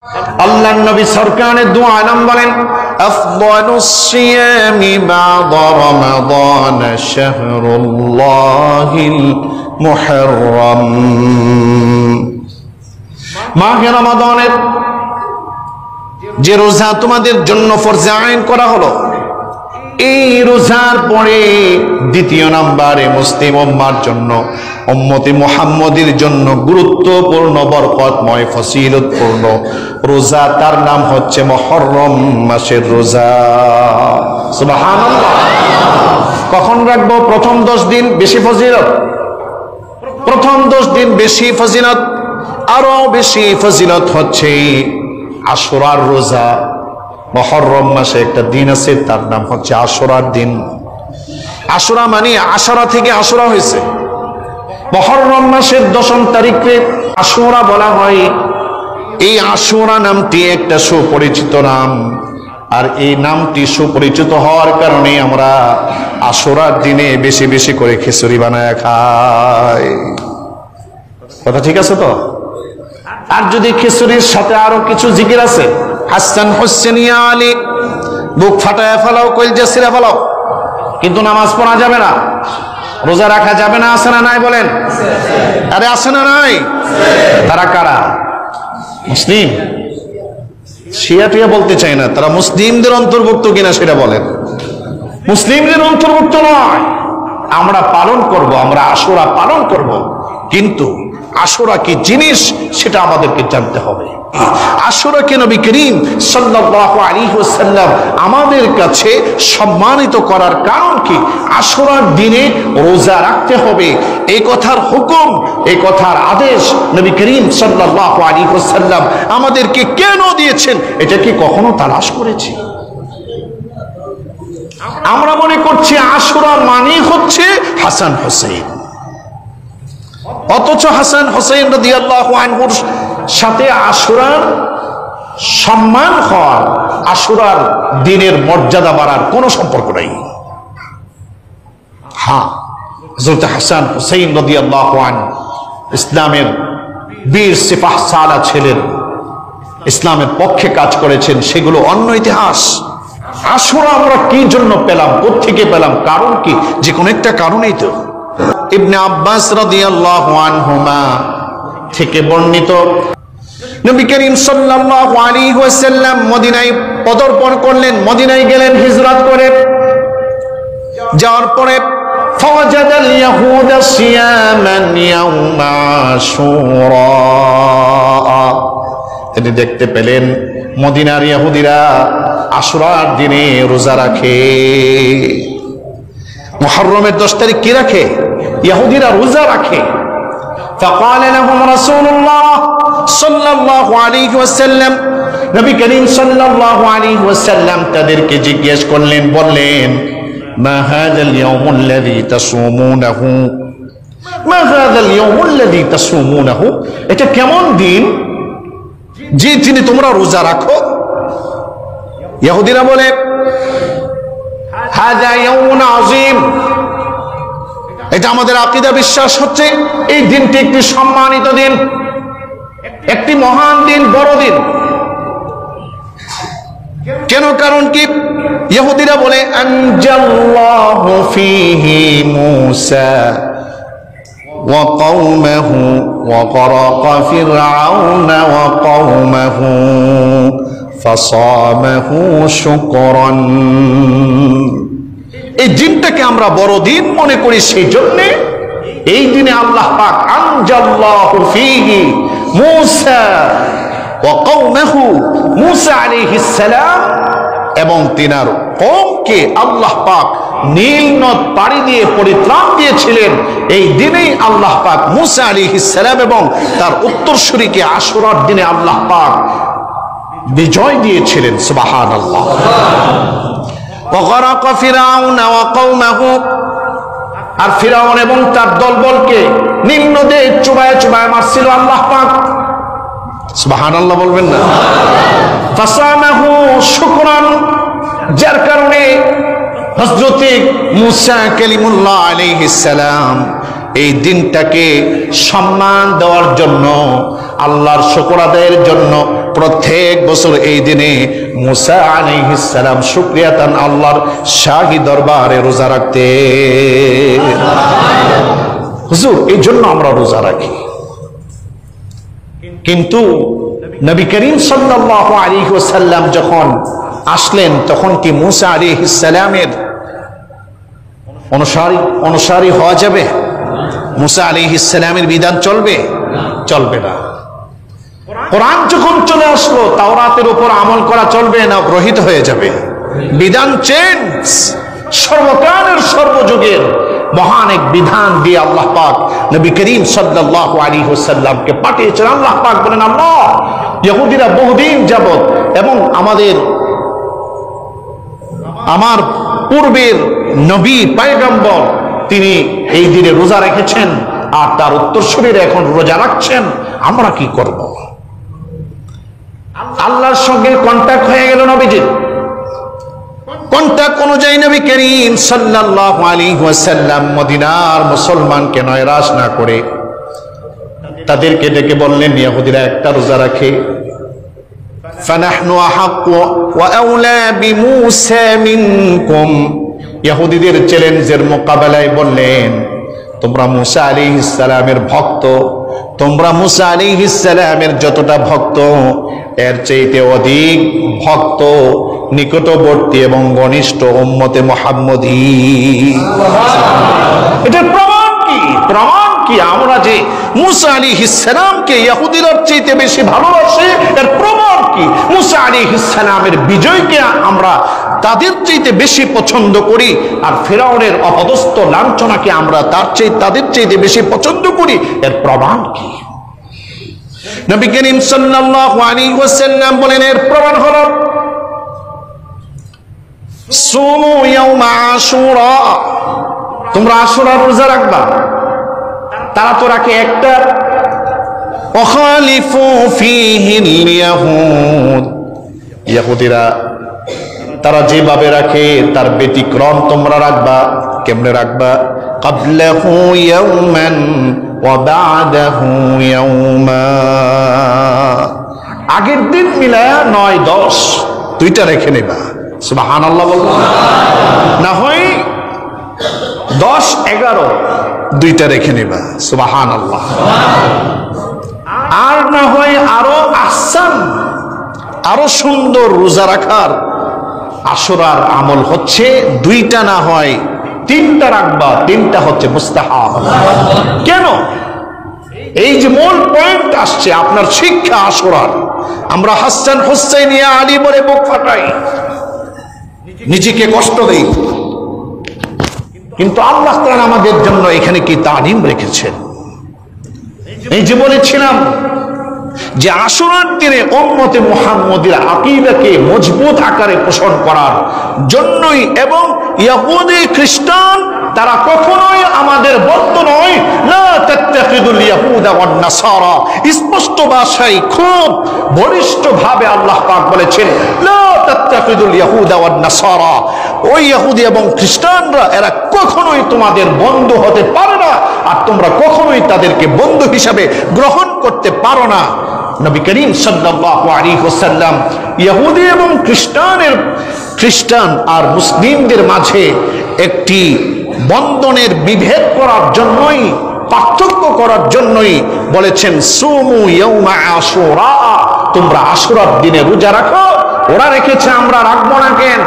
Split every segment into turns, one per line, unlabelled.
আল্লাহর নবী সরকারের দোয়া নাম বলেন, আফদালুস সিয়ামি বা'দা রমাদান শাহরুল্লাহিল মুহররম। মাহে রমাদানের যে রোজা তোমাদের জন্য ফরজে আইন করা হলো, এই রোজার পরে দ্বিতীয় নম্বরে মুসলিম উম্মার জন্য, উম্মতে মুহাম্মদের জন্য গুরুত্বপূর্ণ, বরকতময়, ফজিলতপূর্ণ রোজা, তার নাম হচ্ছে মুহররম মাসের রোজা। সুবহানাল্লাহ। কখন রাখবো? প্রথম 10 দিন বেশি ফজিলত, প্রথম 10 দিন বেশি ফজিলত। আরো বেশি ফজিলত হচ্ছে আশুরার রোজা। মুহররম মাসে একটা দিন আছে, তার নাম হচ্ছে আশুরার দিন। আশুরা মানে আশারা থেকে আশুরা হয়েছে। মুহররম মাসের 10 তারিখে আশুরা বলা হয়। এই আশুরা নামটি একটা সুপরিচিত নাম, আর এই নামটি সুপরিচিত হওয়ার কারণে আমরা আশুরার দিনে বেশি বেশি করে খিচুড়ি বানায় খাই। কথা ঠিক আছে তো? আর যদি খিচুড়ির সাথে আরো কিছু জিকির আছে, হাসান হোসেন ইয়া আলী, বুক ফাটায় ফেলাও, কলজা ছিঁড়ে ফেলাও, কিন্তু নামাজ পড়া যাবে না, রোজা রাখা যাবে না। আছে না নাই বলেন? আরে আছে না নাই? তারা কারা? মুসলিম। শিয়া টিয়া বলতে চাই না, তারা মুসলিমদের অন্তর্ভুক্ত কিনা সেটা বলেন। মুসলিমদের অন্তর্ভুক্ত নয়। আমরা পালন করব, আমরা আশুরা পালন করব, কিন্তু আশুরা কি জিনিস সেটা আমাদেরকে জানতে হবে। আশুরাকে নবী করিম সাল্লাল্লাহু আলাইহি ওয়াসাল্লাম আমাদের কাছে সম্মানিত করার কারণ কি? আশুরার দিনে রোজা রাখতে হবে, এই কথার হুকুম, এই কথার আদেশ নবী করিম সাল্লাল্লাহু আলাইহি ওয়াসাল্লাম আমাদেরকে কেন দিয়েছেন, এটা কি কখনো তালাশ করেছি? আমরা মনে করছি আশুরা মানে হচ্ছে হাসান হোসেন, অথচ হাসান হোসেন রাদিয়াল্লাহু আনহুর সাথে আশুরার সম্মান হওয়ার, আশুরার দিনের মর্যাদা বাড়ার কোনো সম্পর্ক নাই। হ্যাঁ, হযরত হাসান হোসেন রাদিয়াল্লাহু আনহু ইসলামের বীর সিপাহ সালাহ ছিলেন, ইসলামের পক্ষে কাজ করেছেন, সেগুলো অন্য ইতিহাস। আশুরা আমরা কি জন্য পেলাম, কোত্থেকে পেলাম, কারণ কি? যে কোনো একটা কারণেই তো। ইবনে আব্বাস রাদিয়াল্লাহু আনহুমা থেকে বর্ণিত, নবী করিম সাল্লাল্লাহু আলাইহি ওয়াসাল্লাম মদিনায় পদার্পণ করলেন, মদিনায় গেলেন হিজরত করে। যাওয়ার পরে ফাওয়াজাদাল ইয়াহুদা সিয়ামান ইয়াউমা আশুরা, তিনি দেখতে পেলেন মদিনার ইহুদিরা আশুরার দিনে রোজা রাখে। মুহররমের 10 তারিখ কি রাখে? ইহুদিরা রোজা রাখে। فقال لهم رسول الله صلى الله عليه وسلم, নবী করিম সাল্লাল্লাহু আলাইহি ওয়াসাল্লাম তাদেরকে জিজ্ঞেস করলেন, বললেন, মা হাযাল ইয়াউমুল্লাযী তাসুমুনাহু, মা হাযাল ইয়াউমুল্লাযী তাসুমুনাহু, এটা কেমন দিন যে দিনে তোমরা রোজা রাখো? ইহুদিরা বলে, হাযা ইয়াউমুন আযীম, এটা আমাদের আকীদা, বিশ্বাস হচ্ছে এই দিনটি একটি সম্মানিত দিন, একটি মহান দিন, বড় দিন। কেন? কারণ কি? ইহুদিরা বলে, আনজাল্লাহু ফীহি মূসা ওয়া কওমাহু ওয়া গরাকা ফিরআউনা ওয়া কওমাহু ফাসামাহু শুকরান। এই দিনটাকে আমরা বড় দিন মনে করি, সেই জন্য এই দিনে আল্লাহ পাক আনজাল্লাহু ফীহি মূসা ওয়া কওমাহু, মূসা আলাইহিস সালাম এবং তিনার কওমকে আল্লাহ পাক নীল নদ পাড়ি দিয়ে পরিত্রাণ দিয়েছিলেন। এই দিনেই আল্লাহ পাক মূসা আলাইহিস সালাম এবং তার উত্তরসূরিকে আশুরার দিনে আল্লাহ পাক বিজয় দিয়েছিলেন। সুবহানাল্লাহ। وغرق فرعون وقومه, আর ফিরাউন এবং তার দলবলকে নীল নদে চুবায় চুবায় মারছিল আল্লাহ পাক। সুবহানাল্লাহ বলবেন না? ফাসামাহু শুকরান, যার কারণে হযরত মূসা কালিমুল্লাহ আলাইহিস সালাম এই দিনটাকে সম্মান দেওয়ার জন্য, আল্লাহর শুকর আদায়ের জন্য প্রত্যেক বছর এই দিনে মুসা আলাইহিস সালাম শুকরিয়াতান আল্লাহর শাহী দরবারে রোজা রাখতেন। হুজুর এই জন্য আমরা রোজা রাখি। কিন্তু নবী করিম সাল্লাল্লাহু আলাইহি ওয়াসাল্লাম যখন আসলেন তখন কি মুসা আলাইহিস সালামের অনুসারী হওয়া যাবে? মুসা আলাইহিস সালামের বিধান চলবে? চলবে না। কোরআন যখন চলে আসলো তাওরাতের উপর আমল করা চলবে না, গ্রহিত হয়ে যাবে। বিধান চেঞ্জ। সর্বকালের সর্বযুগের মহান এক বিধান দিয়ে আল্লাহ পাক নবী করিম সাল্লাল্লাহু আলাইহি ওয়াসাল্লামকে পাঠিয়েছেন। আল্লাহ পাক বলেন, আল্লাহ ইহুদিরা বহুদিন যাবত এবং আমার পূর্বের নবী পয়গম্বর তিনি এই দিনে রোজা রেখেছেন, আর তার উত্তরসূরিরা এখন রোজা রাখছেন, আমরা কি করব? আল্লাহর সঙ্গে কন্টাক্ট হয়ে গেল নবীজির। কন্টাক্ট অনুযায়ী নবী করিম সাল্লাল্লাহু আলাইহি ওয়াসাল্লাম মদিনার মুসলমানকে নয়রাশ না করে তাদেরকে ডেকে বললেন, ইহুদিরা একটা রোজা রাখে, ফানাহনু আহাক্কু ওয়া আওলা বিমূসা মিনকুম। ইহুদিদের চ্যালেঞ্জের মোকাবেলায় বললেন, তোমরা মুসা আলাইহিস সালামের ভক্ত, তোমরা মুসা আলাইহিস সালামের যতটা ভক্ত এর চাইতে অধিক ভক্ত নিকটবর্তী এবং ঘনিষ্ঠ উম্মতে মুহাম্মদী। এটার প্রমাণ কি? প্রমাণ কি? আমরা যে মুসা আলাইহিস সালামকে ইহুদিদের চাইতে বেশি ভালোবাসি, এর প্রমাণ কি? মুসা আলাইহিস সালামের বিজয়কে আমরা তাদের চাইতে বেশি পছন্দ করি, আর ফিরআউনের অপদস্থ লাঞ্ছনাকে আমরা তাদের চাইতে বেশি পছন্দ করি, এর প্রমাণ কি? নবী করিম সাল্লাল্লাহু আলাইহি ওয়াসাল্লাম বলেন, এর প্রমাণ হলো সুমু ইয়াউমা আশুরা, তোমরা আশুরা রোজা রাখবা। তারা তো রাখে একটা, ওয়াখালিফু ফীহিল ইয়াহুদ, ইহুদিরা তারা যেভাবে রাখে তার ব্যতিক্রম তোমরা রাখবা। কেমনে রাখবা? ক্বাবলাহু ইয়াওমান ওয়া বা'দাহু ইয়াওমা, আগের দিন মিলায়া 9-10 দুইটা রেখে নেবা। সুবহানাল্লাহ বলবা, না হয় 10-11 দুইটা রেখে নেবা। সুবহানাল্লাহ। আর না হয় আরো আহসান, আরো সুন্দর রোজা রাখার আশুরার আমল হচ্ছে দুইটা না হয় 3টা রাখবা। 3টা হচ্ছে মুস্তাহাব। কেন? এই যে মূল পয়েন্ট আসছে আপনার শিক্ষা আশুরার। আমরা হাসান হুসাইন ইয়া আলী বলে বুক ফাটাই, নিজেকে কষ্ট দেই, কিন্তু আল্লাহ তাআলা আমাদের জন্য এখানে কি তালিম রেখেছেন? এই যে বলেছিলাম যে আশুরার দিনে উম্মতে মুহাম্মদীর আকীদাকে মজবুত আকারে পোষণ করার জন্যই, এবং ইহুদি খ্রিস্টান তারা কখনোই আমাদের বদ্ধ নয়। লা তাত্তাখিদুল ইয়াহুদা ওয়ান নাসারা, স্পষ্ট ভাষায় খুব বলিষ্ঠভাবে আল্লাহ পাক বলেছেন, লা তাত্তাখিদুল ইয়াহুদা ওয়ান নাসারা, ওই ইহুদি এবং খ্রিস্টানরা এরা কখনোই তোমাদের বন্ধু হতে পারে না, আর তোমরা কখনোই তাদেরকে বন্ধু হিসাবে গ্রহণ করতে পারো না। নবী করিম সাল্লাল্লাহু আলাইহি ওয়াসাল্লাম ইহুদি এবং খ্রিস্টান আর মুসলিমদের মাঝে একটি বন্ধনের বিভেদ করার জন্যই, পার্থক্য করার জন্যই বলেছেন, সুমু ইয়াউমা আশুরা, তোমরা আশুরার দিনে রোজা রাখো। ওরা রেখেছে, আমরা রাখবো না কেন?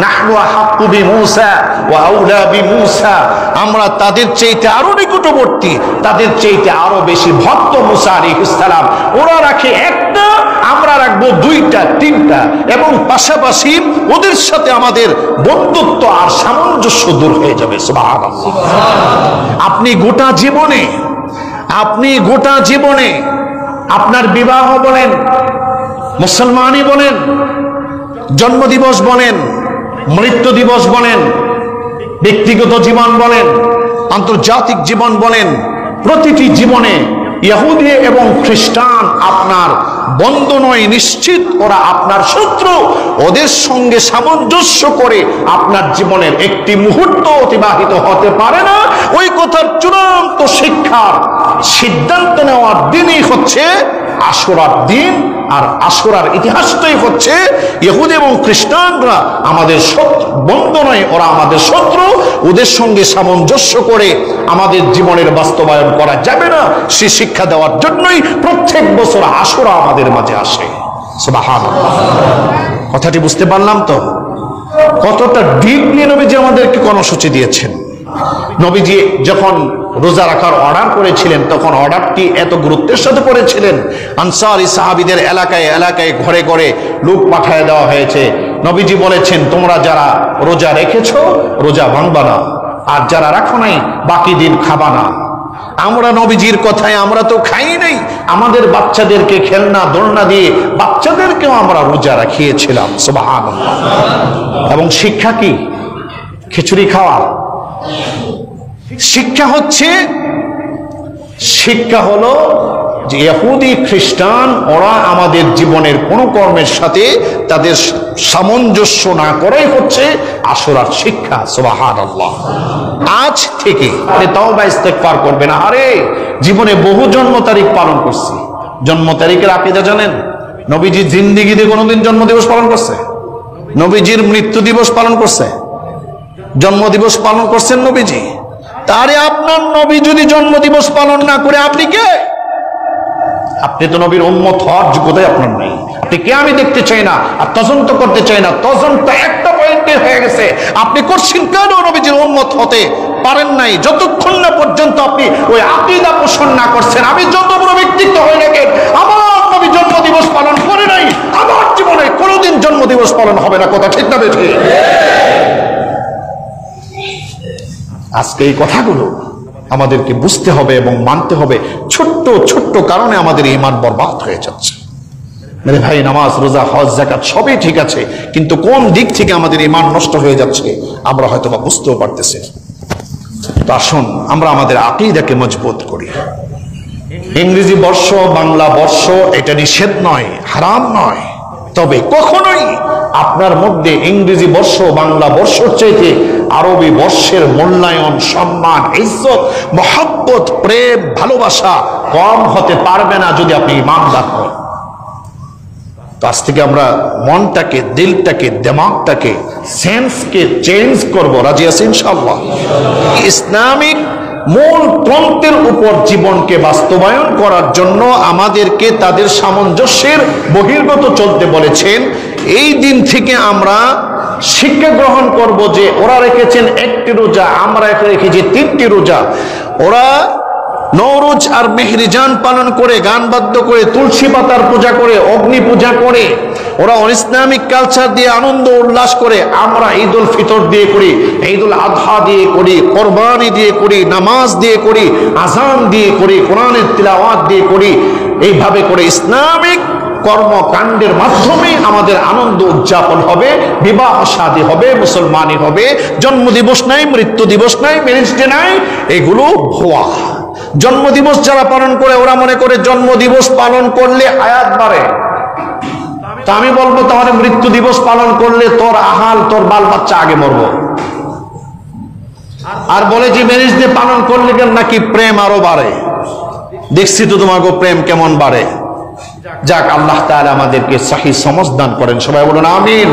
নাহনু আহাক্কু বিমূসা ওয়া আওলা বিমূসা, আমরা তাদের চাইতে আরো নিকটবর্তী, তাদের চাইতে আরো বেশি ভক্ত মুসা আলাইহিস সালাম। ওরা রাখে একটা, আমরা রাখবো 2টা 3টা, এবং পাশাপাশি ওদের সাথে আমাদের বন্ধুত্ব আর সামঞ্জস্য দূর হয়ে যাবে। সুবহানাল্লাহ। আপনি গোটা জীবনে আপনার বিবাহ বলেন, মুসলমানই বলেন, জন্মদিবস বলেন, মৃত্যু দিবস বলেন, ব্যক্তিগত জীবন বলেন, আন্তর্জাতিক জীবন বলেন, প্রতিটি জীবনে ইহুদি এবং খ্রিস্টান আপনার বন্ধু নয়, নিশ্চিত ওরা আপনার শত্রু। ওদের সঙ্গে সামঞ্জস্য করে আপনার জীবনের একটি মুহূর্ত অতিবাহিত হতে পারে না। ওই কথার চূড়ান্ত শিক্ষার সিদ্ধান্ত নেওয়ার দিনই হচ্ছে আশুরার দিন। আর আশুরার ইতিহাসটাই হচ্ছে ইহুদি এবং খ্রিস্টানরা আমাদের বন্ধু নয়, ওরা আমাদের শত্রু। ওদের সঙ্গে সামঞ্জস্য করে আমাদের জীবনের বাস্তবায়ন করা যাবে না, সে শিক্ষা দেওয়ার জন্যই প্রত্যেক বছর আশুরা আমাদের মাঝে আসে। সুবহানাল্লাহ। কথাটি বুঝতে পারলাম তো? কতটা ডিপলি নবীজি আমাদেরকে কর্মসূচি দিয়েছেন। নবীজি যখন রোজা রাখার অর্ডার করেছিলেন তখন অর্ডারটি এত গুরুত্বের সাথে করেছিলেন। আনসারী সাহাবীদের এলাকায় এলাকায় ঘরে ঘরে লোক পাঠিয়ে দেওয়া হয়েছে। নবীজি বলেছেন, তোমরা যারা রোজা রেখেছো রোজা ভাঙবা না, আর যারা রাখো নাই বাকি দিন খাবা না। আমরা নবীজির কথায় আমরা তো খাই নাই, আমাদের বাচ্চাদেরকে খেলনা দোলনা দিয়ে বাচ্চাদেরকেও আমরা রোজা রাখিয়েছিলাম। সুবহানাল্লাহ। এবং শিক্ষা কি? খিচুড়ি খাওয়া শিক্ষা হচ্ছে, শিক্ষা হলো যে ইহুদি খ্রিস্টান ওরা আমাদের জীবনের কোন কর্মের সাথে তাদের সামঞ্জস্য না করাই হচ্ছে আশুরার শিক্ষা। সুবহানাল্লাহ। আজ থেকে তাওবা ইস্তেগফার করবেন। আরে জীবনে বহু জন্ম তারিখ পালন করছি। জন্ম তারিখের আকীদা জানেন? নবীজি জিন্দেগিতে কোনোদিন জন্মদিবস পালন করছে? নবীজির মৃত্যু দিবস পালন করছে? জন্মদিবস পালন করছেন নবীজি? তারে আপনার নবী যদি জন্মদিবস পালন না করে আপনি কে? আপনি তো নবীর উম্মত হওয়ার যোগ্যতাই আপনার নেই। আপনি কে? আমি দেখতে চাই না আর তদন্ত করতে চাই না। তদন্ত একটা পয়েন্টে হয়ে গেছে, আপনি করছেন কেন নবীজির উম্মত হতে পারেন নাই যতক্ষণ না পর্যন্ত আপনি ওই আকীদা পোষণ না করছেন। আমি যত বড় ব্যক্তিত্ব হয়ে গেছেন, আমার নবী জন্মদিবস পালন করে নাই, আমার জীবনে কোনোদিন জন্মদিবস পালন হবে না। কথা ঠিক না বেঠিক? আজকে এই কথাগুলো আমাদেরকে বুঝতে হবে এবং মানতে হবে। ছোট্ট ছোট্ট কারণে আমাদের ঈমান বরবাদ হয়ে যাচ্ছে। মেরে ভাই, নামাজ রোজা হজ যাকাত সবই ঠিক আছে, কিন্তু কোন দিক থেকে আমাদের ঈমান নষ্ট হয়ে যাচ্ছে আমরা হয়তো বা বুঝতেও পারতেছি। তো আসুন আমরা আমাদের আকীদাকে মজবুত করি। ইংরেজি বর্ষ বাংলা বর্ষ এটা নিষেধ নয়, হারাম নয়, তবে কখনোই আপনার মধ্যে ইংরেজি বর্ষ বাংলা বর্ষর চাইতে আরবি বর্ষের মূল্যায়ন, সম্মান, ইজ্জত, মহব্বত, প্রেম, ভালোবাসা কম হতে পারবে না যদি আপনি ঈমানদার হন। তো আজ থেকে আমরা মনটাকে, দিলটাকে, দিমাগটাকে, সেন্সকে চেঞ্জ করব। রাজি আছি ইনশাআল্লাহ? ইসলামিক মূল তন্ত্রের উপর জীবনকে বাস্তবায়ন করার জন্য আমাদেরকে তাদের সামঞ্জস্যের বহির্গত চলতে বলেছেন। এই দিন থেকে আমরা শিক্ষা গ্রহণ করব যে ওরা রেখেছেন একটি রোজা, আমরা রেখেছি 3টি রোজা। ওরা নওরোজ আর মেহরিজান পালন করে, গান বাদ্য করে, তুলসী পাতার পূজা করে, অগ্নি পূজা করে, ওরা ইসলামিক কালচার দিয়ে আনন্দ উল্লাস করে। আমরা ঈদ উল ফিতর দিয়ে করি, ঈদ উল আযহা দিয়ে করি, কোরবানি দিয়ে করি, নামাজ দিয়ে করি, আযান দিয়ে করি, কোরআনের তিলাওয়াত দিয়ে করি। এইভাবে করে ইসলামিক কর্মকাণ্ডের মাধ্যমে আমাদের আনন্দ উদযাপন হবে, বিবাহ শাদী হবে, মুসলমানি হবে। জন্মদিবস নাই, মৃত্যু দিবস নাই, ম্যারেজ ডে নাই, এগুলো ভুয়া। জন্মদিবস যারা পালন করে ওরা মনে করে জন্মদিবস পালন করলে হায়াত বাড়ে। তা আমি বলবো তাহলে মৃত্যু দিবস পালন করলে তোর আহাল, তোর বাল বাচ্চা আগে মরবো। আর বলে যে ম্যারেজ ডে পালন করলে নাকি প্রেম আরো বাড়ে। দেখছি তো তোমাকে প্রেম কেমন বাড়ে। যাক, আল্লাহ তাআলা আমাদেরকে সহি সমঝ দান করেন। সবাই বলুন আমিন।